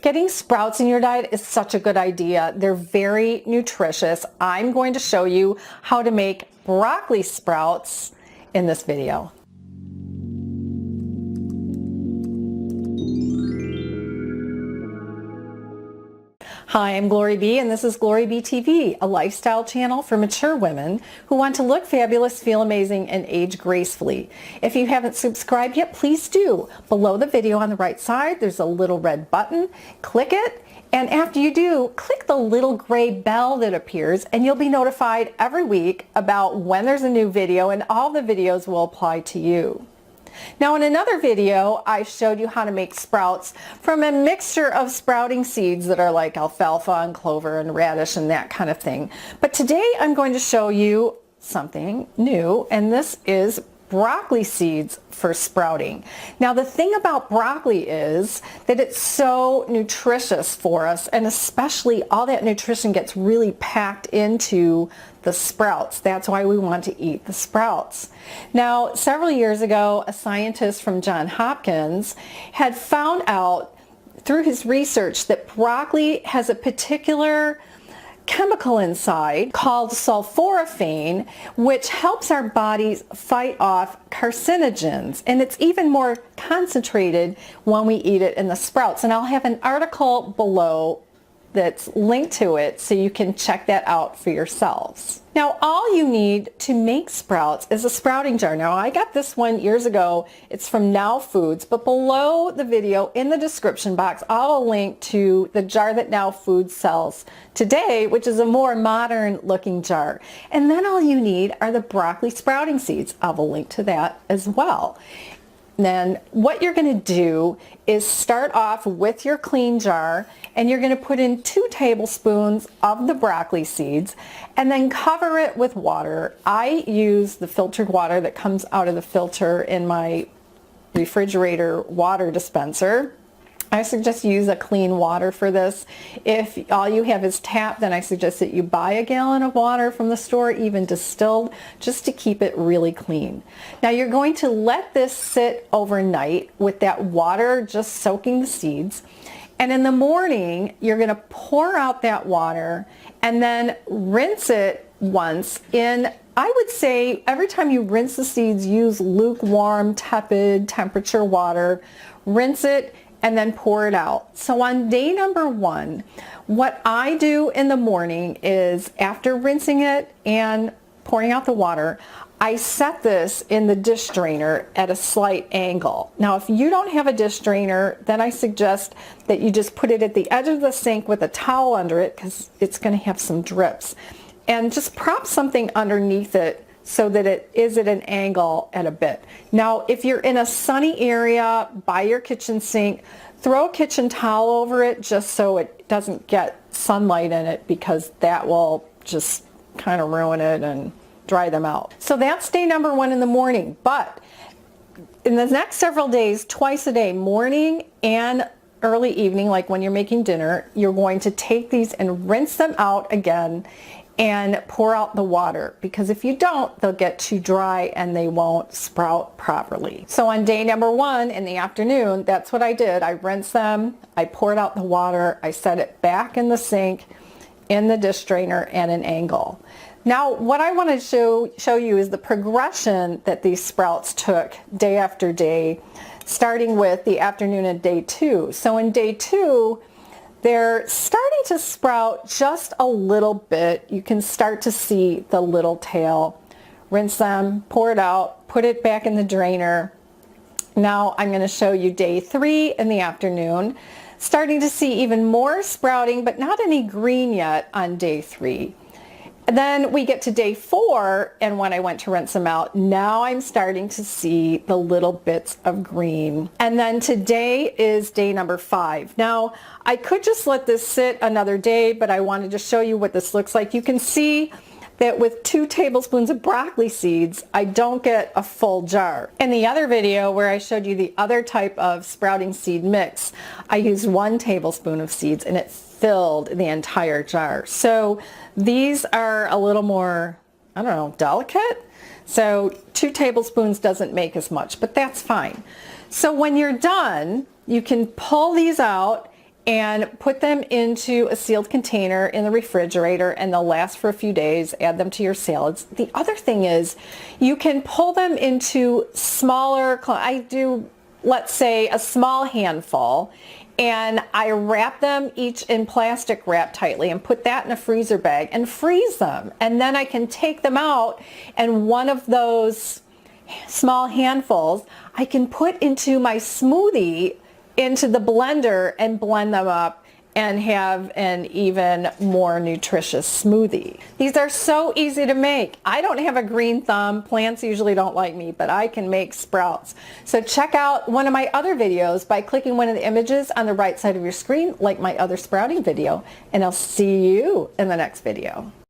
Getting sprouts in your diet is such a good idea. They're very nutritious. I'm going to show you how to make broccoli sprouts in this video. Hi, I'm GloryB and this is GloryB-TV, a lifestyle channel for mature women who want to look fabulous, feel amazing, and age gracefully. If you haven't subscribed yet, please do. Below the video on the right side, there's a little red button. Click it, and after you do, click the little gray bell that appears, and you'll be notified every week about when there's a new video, and all the videos will apply to you. Now in another video, I showed you how to make sprouts from a mixture of sprouting seeds that are like alfalfa and clover and radish and that kind of thing. But today I'm going to show you something new, and this is broccoli seeds for sprouting. Now the thing about broccoli is that it's so nutritious for us, and especially all that nutrition gets really packed into the sprouts. That's why we want to eat the sprouts. Now several years ago, a scientist from Johns Hopkins had found out through his research that broccoli has a particular chemical inside called sulforaphane, which helps our bodies fight off carcinogens, and it's even more concentrated when we eat it in the sprouts. And I'll have an article below that's linked to it so you can check that out for yourselves. Now all you need to make sprouts is a sprouting jar. Now I got this one years ago. It's from Now Foods, but below the video in the description box I'll link to the jar that Now Foods sells today, which is a more modern looking jar. And then all you need are the broccoli sprouting seeds. I will link to that as well. Then what you're going to do is start off with your clean jar, and you're going to put in 2 tablespoons of the broccoli seeds and then cover it with water. I use the filtered water that comes out of the filter in my refrigerator water dispenser. I suggest you use a clean water for this. If all you have is tap, then I suggest that you buy a gallon of water from the store, even distilled, just to keep it really clean. Now you're going to let this sit overnight with that water just soaking the seeds. And in the morning, you're going to pour out that water and then rinse it once in, I would say every time you rinse the seeds, use lukewarm, tepid temperature water. Rinse it and then pour it out. So on day number 1, what I do in the morning is, after rinsing it and pouring out the water, I set this in the dish drainer at a slight angle. Now if you don't have a dish drainer, then I suggest that you just put it at the edge of the sink with a towel under it, because it's going to have some drips. And just prop something underneath it so that it is at an angle at a bit. Now if you're in a sunny area by your kitchen sink, throw a kitchen towel over it just so it doesn't get sunlight in it, because that will just kind of ruin it and dry them out. So that's day number 1 in the morning. But in the next several days, twice a day, morning and early evening, like when you're making dinner, you're going to take these and rinse them out again and pour out the water, because if you don't, they'll get too dry and they won't sprout properly. So on day number 1 in the afternoon, that's what I did. I rinsed them, I poured out the water, I set it back in the sink in the dish drainer at an angle. Now what I want to show you is the progression that these sprouts took day after day, starting with the afternoon of day 2. So in day 2, they're starting to sprout just a little bit. You can start to see the little tail. Rinse them, pour it out, put it back in the drainer. Now I'm going to show you day 3 in the afternoon. Starting to see even more sprouting, but not any green yet on day 3. And then we get to day 4, and when I went to rinse them out, now I'm starting to see the little bits of green. And then today is day number 5. Now, I could just let this sit another day, but I wanted to show you what this looks like. You can see that with 2 tablespoons of broccoli seeds, I don't get a full jar. In the other video where I showed you the other type of sprouting seed mix, I used 1 tablespoon of seeds and it filled the entire jar. So these are a little more, I don't know, delicate. So 2 tablespoons doesn't make as much, but that's fine. So when you're done, you can pull these out and put them into a sealed container in the refrigerator, and they'll last for a few days. Add them to your salads. The other thing is you can pull them into smaller, I do, let's say, a small handful, and I wrap them each in plastic wrap tightly and put that in a freezer bag and freeze them. And then I can take them out, and one of those small handfuls I can put into my smoothie, into the blender, and blend them up and have an even more nutritious smoothie. These are so easy to make. I don't have a green thumb. Plants usually don't like me, but I can make sprouts. So check out one of my other videos by clicking one of the images on the right side of your screen, like my other sprouting video, and I'll see you in the next video.